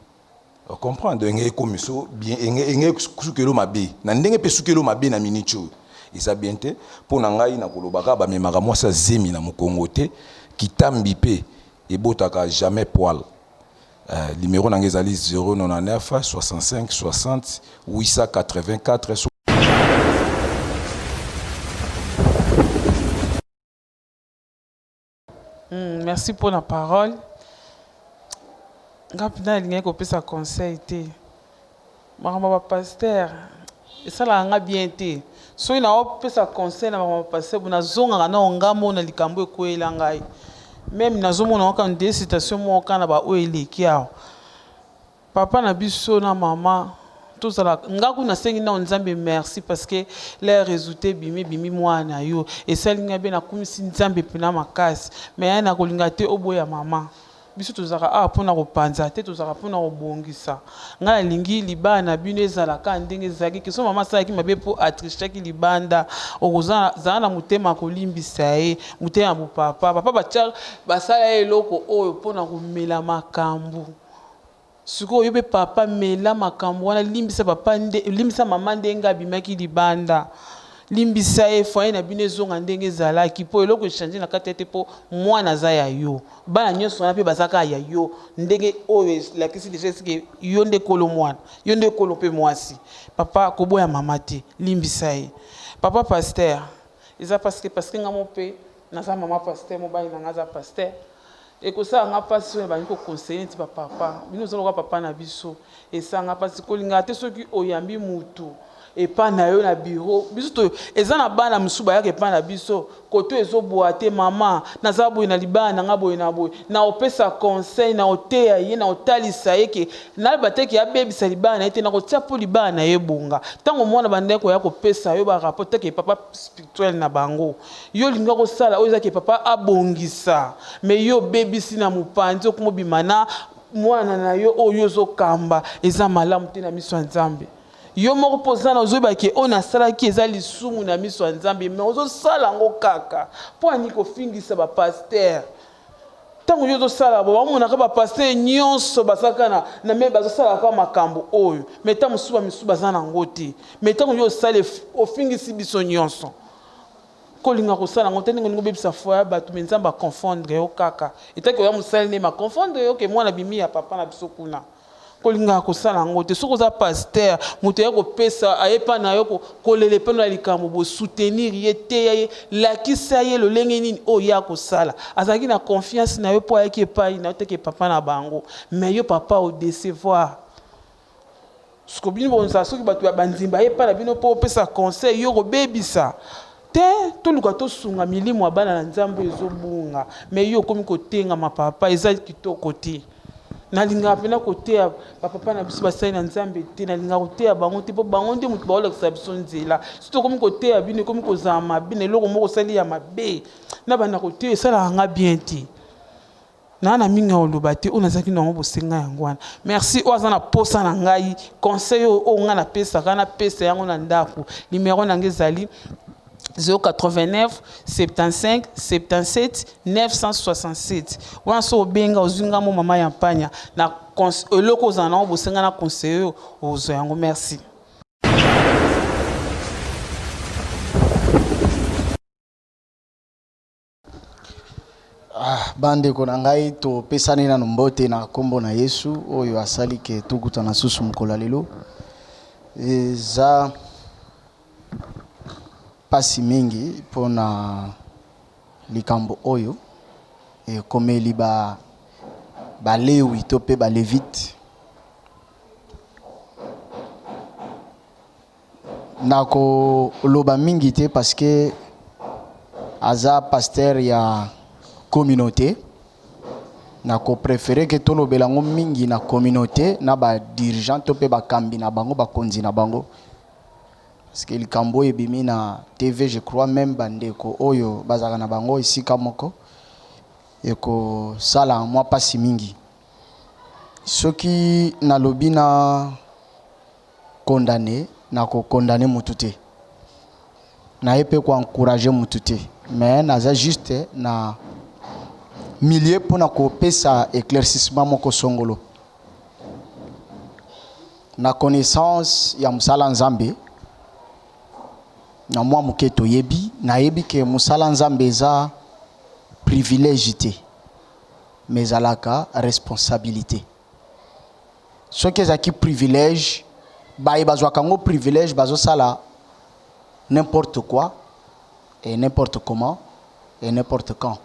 on comprend donc ngé comme ça bien ngé sukelo mabe na ndenge pe sukelo mabe na minicho eza bien te pour ngai na kolobaka ba memaka moi ça zemi na mokongo te kitambi pe et botaka jamais poil numéro na ngezali 099 65 60 884 Merci pour la parole. Ngapina linga ko pesa conseil te. Mama pasteur, ça la nga bien te. So ina o pesa conseil na mama pasteur buna zonga na ngamo na likambo ekwela ngai. Même na zomo na ka ndé citation mo kana ba o eleki ao. Papa na biso na mama tozala ngaku na sengi na nzambe merci parce que les résultats bimi mwana yo et ça linga bien na kumisi nzambe pena makasi mais na kolinga te oboya mama biso tozaka pona kopanza te tozaka pona kobongisa ngala lingi libana bino ezala ka ndenge zaki ke so mama sa ki mabe po atrisha ki libanda okozana zana mutema kolimbisa ye mutema bu papa bacha basala eloko oyo pona komela makambu siko yobe papa mela makambo wana limbisa papa limbisa mama ndenga abimaki libanda limbisa e foye na bino ezonga ndenge ezalaki po eloko echange na kati ete po mwana aza ya yo bana nyonso wana mpe bazaka ya yo ndenge oyo elakisi deja esike yo nde kolo mwana yo nde kolo mpe mwasi papa koboya mama te limbisa ye papa pasteur eza parce que nga mo mpe naza mama pasteur mobali na nga aza pasteur ekosala nga mpasi oyo bani kokonseye nti bapapa bino ozoloka papa na biso esanga mpasi kolinga te soki oyambi mutu epa na yo na bureau biso to eza na bana mosusu bayaka epa na biso koto ezoboya te mama naza boye na libala na nga boye na boye na opesa conseil na oteya ye na otalisa ye ke nayeba te ke abebisa libala na ye te na kotia mpo libala na ye bonga ntango mwana bandeko koya kopesa yo barapport te ke papa spirituel na bango yo linga kosala oyo eza ke papa abongisa me yo bebisi na mopanzi okomobima na mwana na yo oyo ozokamba eza malamu te na miso ya Nzambe yo moko posana ozoyeba ke ona salaki eza lisumu na miso ya Nzambe me ozosala ngo kaka po ani kofingisa bapasteur ntango yo ozosala bo bamonaka bapasteur nyonso basaka na me bazosalaka makambo oyo me ntango mosusu baza nango te me ntango yo osala ofingisi biso nyonso kolinga kosala ngo te ndenge olingi obebisa foi ya bato me Nzambe akonfondre yo kaka etaki oya mosali nde makonfondre yo ke mwana bimi ya papa na biso kuna kolinga kosala ngo te soki oza pasteur moto ya kopesa ayepa na yo kolele mpe na likambo bosoutenir ye te ye lakisa ye lolenge nini oyo ya kosala azalaki na confiance na yo mpo ayaki epai na yo teke papa na bango mais yo papa odecevoir soki bino bonza soki bato ya bandimba ayepa na bino mpo opesa conseil yo kobebisa te toluka tosunga milimo ya bana na Nzambe ezobunga mais yo okomi kotenga mapapa eza kitoko te nalinga pena koteya papa na biso basali na Nzambe te nalinga koteya bango te po bango nde mutu baolakisa biso nzela soki okomi koteya bino ekomi kozala mabe na eloko moko osali ya mabe na banda koteya esalaka nga bien te na mingi oloba te oyo nazalaki nango bosenga yango wana merci oyo aza na posa na ngai conseil oyo nga napesaka napesa yango na ndako nimero na ngai ezali 089 75 77 967 wana so obenga ozwinga mo mama ya mpanya na eloko ozala nango bosenga na conseil oyo ozwa yango merci. Bandeko na ngai topesani nano mbote na kombo na Yesu oyo asali ke tukutana susu mokolo lelo eza pasi mingi pona likambo oyo ekomeli balewi to pe balevite nako loba mingi te parce que aza pasteur ya communauté nako préféré que tolobela ngo mingi na communauté na ba dirigeant to pe bakambi na bango bakonzi na bango parce que likambo ebimi na TV je crois même bandeko oyo bazaka na bango isika moko eko sala moi pasi mingi soki na lobi na condamné na ko condamner mutu te na epe ko encourager mutu te mais naza juste na milieu pour na ko pesa éclaircissement moko songolo na connaissance ya musala Nzambe na moi muketo yebi na yebi ke musala Nzambe eza privilège te mais alaka responsabilité ce qui est qui privilège ba bazwa kango privilège bazo sala n'importe quoi et n'importe comment et n'importe quand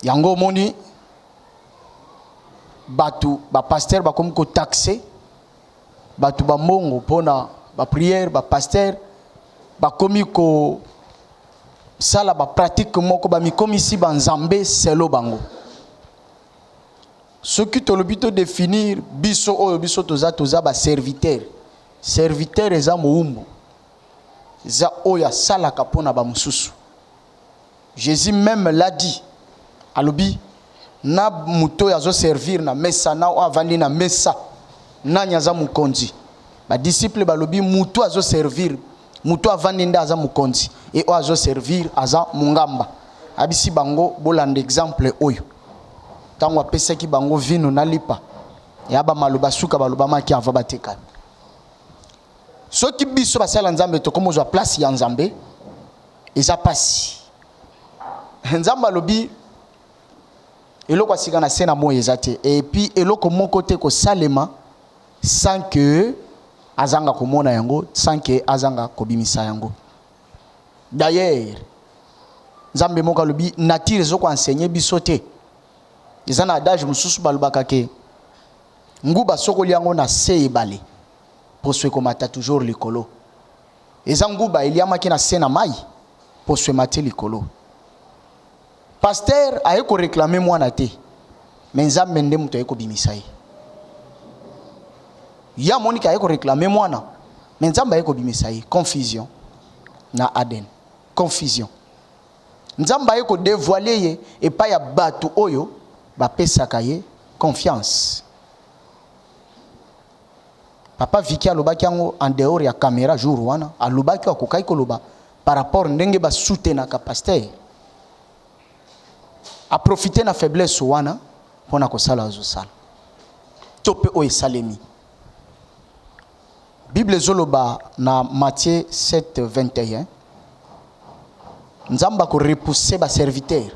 yango moni batu ba pasteur ba comme ko taxer batu ba mongo pona ba prière ba pasteur ba komi ko sala ba pratique moko ba mi komi si ba nzambe selo bango. Ce qui te le but définir biso oyo biso toza ba serviteur eza moumbo za oya sala kapona ba mususu. Jésus même l'a dit alobi na muto yazo servir na mesa na avandi na mesa na nyaza mukonzi ba disciple balobi muto azo servir muto avandi nda aza mukonzi et o azo servir aza mungamba abisi bango bolanda exemple oyo tango apesaki bango vino na lipa ya ba maloba suka baloba maki ava batekana soki biso basala nzambe to komo zwa place ya nzambe eza pasi nzamba lobi eloko asika na sena moyo ezate et puis eloko moko te ko salema sans que azanga komona yango sans que azanga kobimisa yango. D'ailleurs nzambe moko lobi nature ezoko enseigner biso te ezana adage mususu balobaka ke nguba soko liango na se ebale poswe komata toujours likolo eza nguba eliamaki na se na mai poswe mate likolo. Pasteur a ko réclamer mwana te mais nzambe nde muto ayeko bimisa ye ya monika ayeko réclamer mwana mais nzambe ayeko bimisa ye. Confusion na Aden, confusion nzambe ayeko dévoiler ye et pas ya batu oyo ba pesaka ye confiance. Papa Viki alobaki yango en dehors ya caméra jour wana alobaki akokai koloba par rapport ndenge ba soutenir ka pasteur a profiter na faiblesse wana pona ko sala azosala tope o esalemi. Bible zoloba na Matthieu 7:21 nzamba ko repousser ba serviteur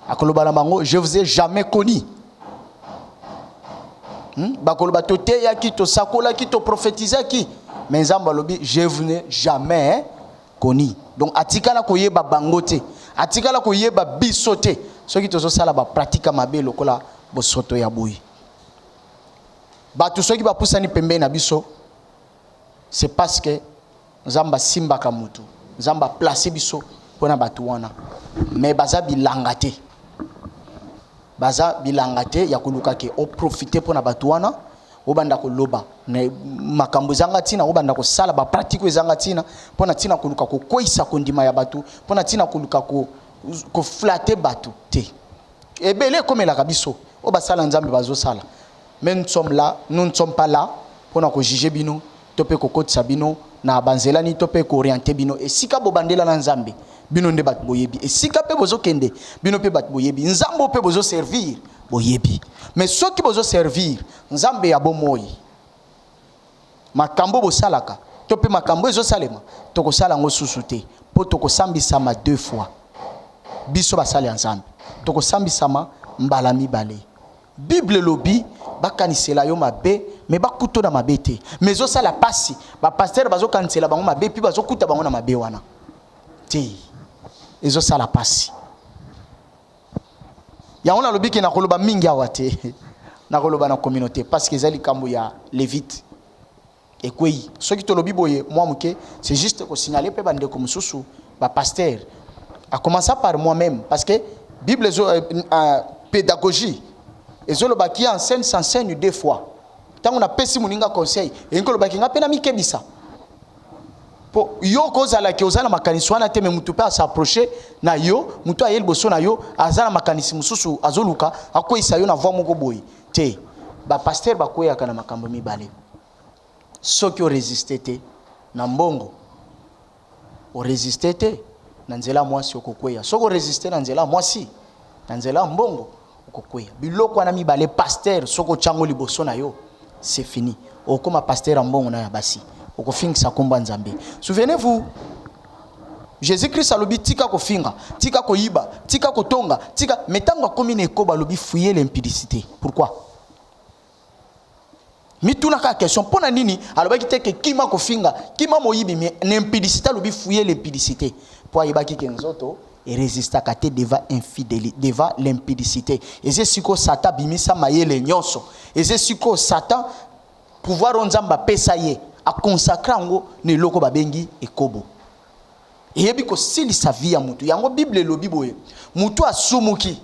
akoloba na bango je vous ai jamais connu. Bakoloba tote ya ki to sakola ki to prophétiser ki mais nzamba lobi je vous n'ai jamais connu. Donc atikala ko yeba bango te atikala ko yeba biso te soki tozo sala ba pratika mabe lokola bosoto ya boyi batu soki ba pusani pembe na biso c'est parce que nzamba simba ka mutu nzamba placer biso pona batu wana mais baza bilanga te ya kuluka ke o profiter pona batu wana obanda ko loba na makambo zanga tina obanda ko sala ba pratique zanga tina pona tina kuluka ko koisa kondima ya batu pona tina kuluka ko flatter batu te ebele komela kabiso o basala nzambe bazo sala mais nous ne sommes pas là pona ko juger bino tope ko kotisa bino na banzela ni tope ko orienter bino et sika bobandela na nzambe bino nde bat boyebi et sika pe bozo kende bino pe bat boyebi nzambo pe bozo servir boyebi mais soki bozo servir nzambe ya bomoyi makambo bosalaka tope makambo ezo salema toko sala ngo susute po toko sambisama 2 fois biso basali nzambe toko sambisama mbala mibale. Bible lobi bakanisela yo mabe mais bakuto na mabe te mais zo sala pasi ba pasteur bazo kanisela bango mabe puis bazo kuta bango na mabe wana te ezo sala pasi ya ona lobi ke na koloba mingi awate na koloba na communauté parce que ezali kambo ya Lévite et kwei soki to lobi boye moi muke c'est juste ko signaler pe bande ko mususu ba pasteur a commencer par moi-même parce que Bible pédagogie et zo lobaki s'enseigne 2 fois tant on a pesi muninga conseil et ngolo baki nga pena mikebisa po yo kozala ki ozala makanisi wana te me mutu pa s'approcher na yo mutu ayel boso na yo azala makanisi mususu azoluka akoisa yo na voix moko boyi te ba pasteur ba koya kana makambo mibale soki o résister te na mbongo o résister te na nzela mwasi okokweya soko résister na nzela mwasi na nzela mbongo okokweya biloko wana mibale pasteur soko chango liboso na yo c'est fini okoma pasteur mbongo na ya basi okofingisa komba nzambe. Souvenez-vous Jésus-Christ alobi tika kofinga tika koyiba tika kotonga tika metango komi na ekoba lobi fuyer l'impudicité. Pourquoi? Mituna ka question pona nini alobaki te ke kima kofinga kima moyibi mais l'impudicité lobi fuyer l'impudicité po ayibaki ke nzoto et résista kate devant infidélité, devant l'impudicité. Et c'est ce que Satan bimisa mayele nyonso. Et c'est ce que Satan pouvoir onzamba pesa ye a consacrer ngo ne loko babengi ekobo. Et yebi ko sili sa vie ya mutu. Yango Bible lobi boye. Mutu asumuki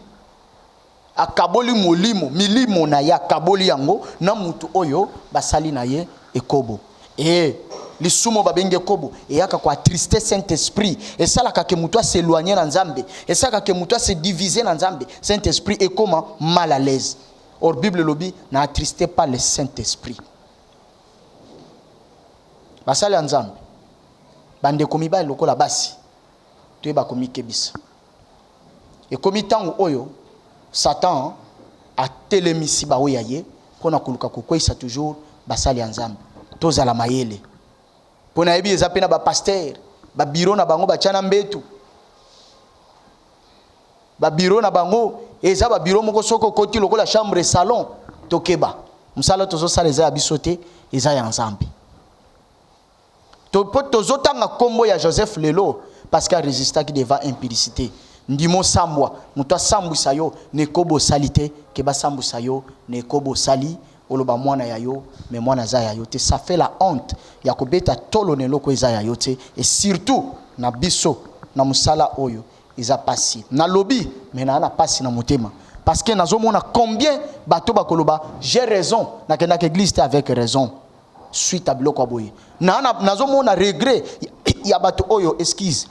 akaboli molimo milimo na ya kaboli yango na mutu oyo basali na ye ekobo. Et les sumo babenge kobo et yaka kwa tristesse Saint-Esprit et ça la ka mutu s'éloigner na nzambe et ça ka mutu se diviser na nzambe. Saint-Esprit est comment mal à l'aise. Or Bible lobi na attristé pas le Saint-Esprit. Basali ya nzambe bande komi ba lokola basi to ba komi kebisa et komi tango oyo Satan a telemisi ba oya ye pona kuluka kokwisa toujours basali ya nzambe tozala mayele pona yebi eza pena ba pasteur ba biro na bango bachana mbetu ba biro na bango eza ba biro moko soko koti lokola chambre salon tokeba musala tozo sala eza bisote eza ya nzambe tozotanga kombo ya Joseph lelo parce qu'il a résisté qui devant impudicité ndimo sambwa muto sambwisa yo ne kobo salite ke ba sambwisa yo ne kobo sali oloba mwana ya yo mais mwana za ya yo te ça fait la honte ya kobeta tolo ne loko eza ya yo te et surtout na biso na musala oyo eza pasi na lobi mais na pasi na motema parce que nazomona combien bato bakoloba j'ai raison na kenda ke église te avec raison suite à biloko boye nazomona regret ya bato oyo excuse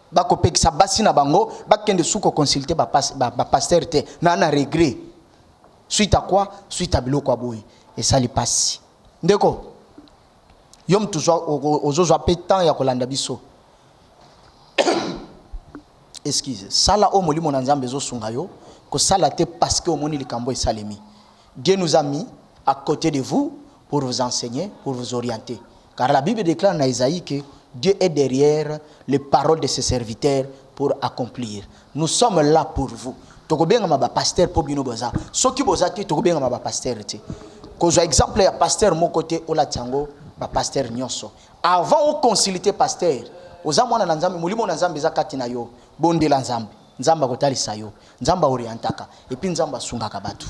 bako pekisa basi na bango bakende suko consulter ba pasteur te na regret suite à quoi suite à biloko boye et ça li passe ndeko yom toujours ozozo apetant ya kolanda biso excuse sala o molimo na nzambe zo sunga yo ko sala te parce que omoni likambo esalemi. Dieu nous a mis à côté de vous pour vous enseigner, pour vous orienter. Car la Bible déclare dans Isaïe que Dieu est derrière les paroles de ses serviteurs pour accomplir. Nous sommes là pour vous. Tokobenga ma pasteur pour bino boza. Soki boza te tokobenga ma pasteur te. Kozo exemple ya pasteur mon côté ola tsango ba pasteur nyonso. Avant au consulter pasteur, oza mwana na nzambe mulimo na nzambe zakati na yo. Bonde la nzambe. Nzamba kotalisa yo. Nzamba orientaka et puis nzamba sungaka batu.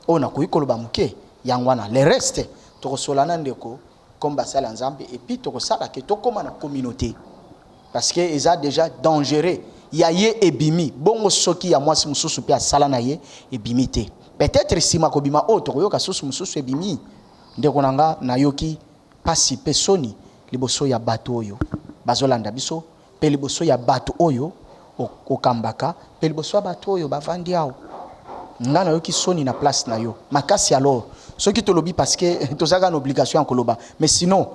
On a koikoloba muke yangwana le reste tokosolana ndeko comme basala nzambe et puis tokosala ke tokoma na communauté parce que eza déjà dangereux yaye ebimi bongo soki ya mwasi mususu pe asala na ye ebimi te peut-être sima kobima o tokoyoka susu mususu ebimi ndeko nanga nayoki pasi pe soni liboso ya bato oyo bazolanda biso pe liboso ya bato oyo okambaka pe liboso ya bato oyo bavandi awo ngana yoki soni na place na yo makasi alors ce qui te lobi parce que tozaka une obligation en koloba mais sinon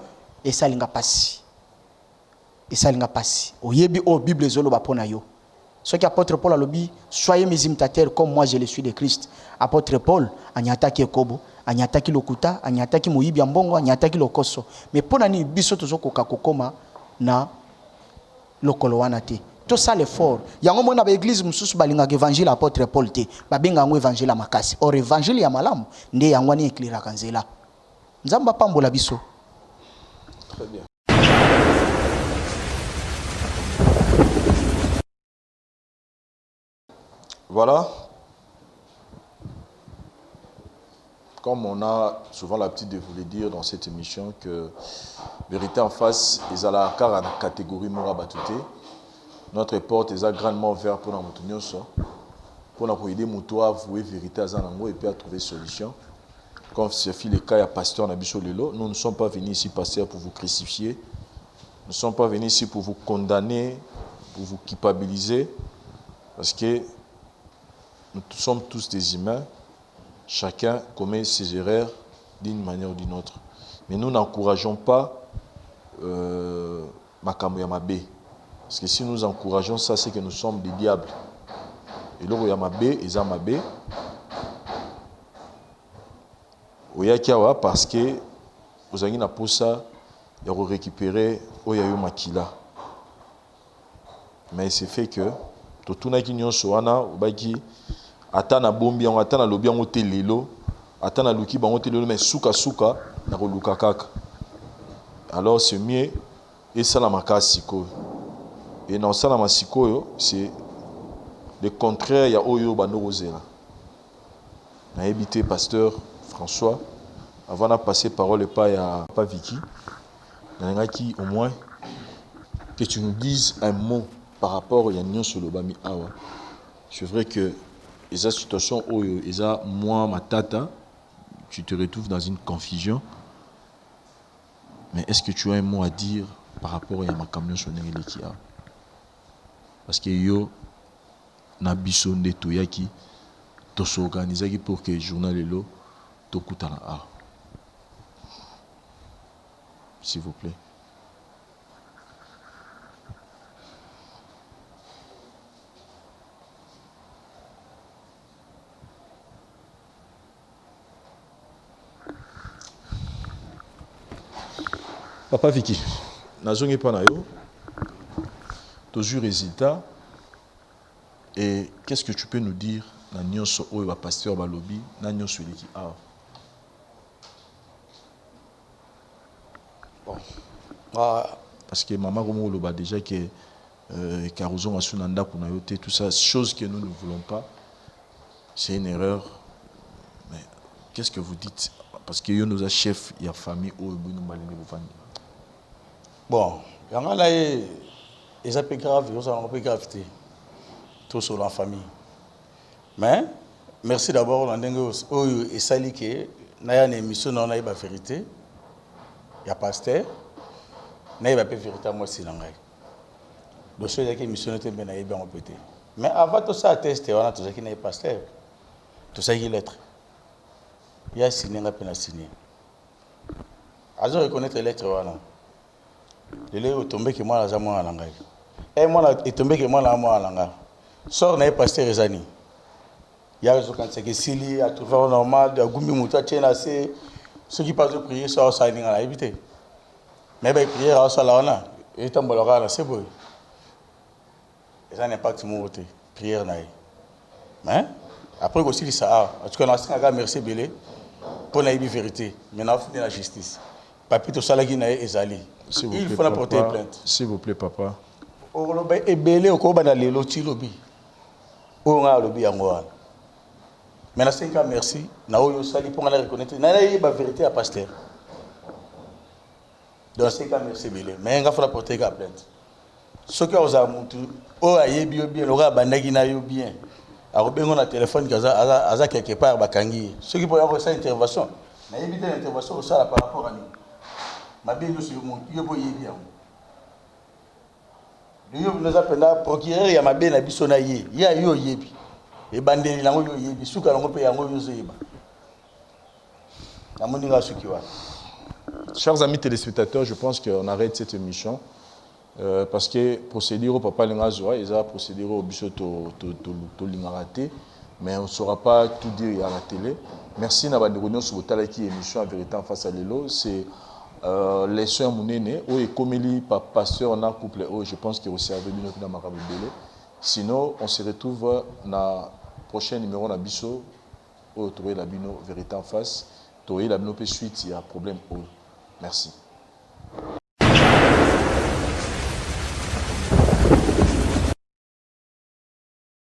et ça linga passi oyebi o Bible zoloba pona yo ce qui apôtre Paul a lobi soyez mes imitateurs comme moi je le suis de Christ. Apôtre Paul anyataki ekobo anyataki lokuta anyataki moyibi mbongo anyataki lokoso mais pona ni biso tozokoka kokoma na lokolo wana te tout ça l'effort yango mona ba église mususu balinga évangile apôtre Paul te babenga ngo évangile makasi or évangile ya malamu nde yango ni éclaira kanzela nzamba pambola biso. Très bien. Voilà. Comme on a souvent l'habitude de vous le dire dans cette émission que vérité en face ils ont la catégorie mora batute. Notre porte est grandement ouverte pour nous pour aider nous à avouer vérité à Zanango et puis à trouver solution. Comme ce fut le cas à pasteur Nabiso Lelo, nous ne sommes pas venus ici pasteur pour vous crucifier. Nous ne sommes pas venus ici pour vous condamner, pour vous culpabiliser parce que nous sommes tous des humains. Chacun commet ses erreurs d'une manière ou d'une autre. Mais nous n'encourageons pas Makambo Yamabe. Parce que si nous encourageons ça, c'est que nous sommes des diables. Et là, il y a Mabé, il y a Mabé. Il y a Kiawa parce que vous avez une poussa, il y a récupéré, il y a eu Makila. Mais c'est fait que, tout le monde soana, atana bombi, atana lobi, on te lelo, atana luki, on te lelo, mais souka, na luka kaka. Alors c'est mieux, et ça la makasi ko. Et dans ça, c'est le contraire, il y a Oyo Bandorozela. On a évité pasteur François, avant de passer parole pas à Papa Vicky, il y a qui au moins que tu nous dises un mot par rapport à Yannion sur le Bami Awa. C'est vrai que les situations où moi, ma tata, tu te retrouves dans une confusion. Mais est-ce que tu as un mot à dire par rapport à ma camion sonnerie qui a? Parce que yo na biso de toyaki to s'organiser pour que le journal est là to kutana a. S'il vous plaît. Papa Vicky, nazongi pa na yo. Toujours résultat. Et qu'est-ce que tu peux nous dire na nyonso oyo ba pasteur balobi na nyonso eleki a? Bon. Parce que maman Romo loba déjà que Carouzon a sunanda kuna yote tout ça, chose que nous ne voulons pas. C'est une erreur. Mais qu'est-ce que vous dites? Parce que nous a chef, il y a famille oyo nous balene bofani. Bon, il y a là ils appellent grave, ils ont appelé gravité. Tout sur la famille. Mais merci d'abord on a et sali que na une émission on a la vérité. Il y a pasteur. Na pas vérité moi si langai. Donc c'est que émission était bien bien répété. Mais avant tout ça tester on a tout ça qui n'est pasteur. Tout ça qui lettre. Il y a signé la peine à signer. Azo reconnaître les lettres voilà. Le lait est tombé que moi la jamon à langai. Et moi est tombé que moi la moi à langai. Sort n'est pasteur Ezani. Il y a raison quand c'est que Sili a trouvé normal de Gumbi Mouta Tchena c'est ceux qui passent de prier sur ça à la éviter. Mais ben prier à ça là on a et tant bolora c'est beau. Et ça n'impacte mon vote prière naï. Mais après aussi ça en tout cas on a merci belé pour la vérité. Maintenant il la justice. Papi tout ça là qui naï Ezali. Il faut la porter plainte. S'il vous plaît papa. O lobe e belé o ko bana lelo ti lobi. O nga lobi yango wana. Maintenant, c'est un merci. Naoyo sali pour la reconnaître. Na la vérité à pasteur. Donc c'est un merci belé. Mais il faut la porter la plainte. Ce que vous avez montré, oh aye bien bien, l'aura bandagi na yo bien. Alors bien on a téléphone kaza quelque part bakangi. Ce qui peut avoir cette intervention. Na éviter l'intervention ça par rapport à nous. Ma bien nous sur mon yo boye bien. Nous nous appelons procureur ya mabe na biso na ye. Ya yo yebi. Et bandeli lango yo yebi suka lango pe yango yo zoyeba. Na moninga sukiwa. Chers amis téléspectateurs, je pense qu'on arrête cette émission parce que procédure au papa Lengazoa, ils ont procédure au biso to lingaraté, mais on ne saura pas tout dire à la télé. Merci na bandeko sur talaki émission en vérité en face à l'élo, c'est les soins mounene ou et comélie par pasteur en couple je pense qu'il aussi avec nous dans Marabout Belé. Sinon on se retrouve dans prochain numéro na biso où trouver la bino vérité en face, trouver la bino suite il y a problème. Merci.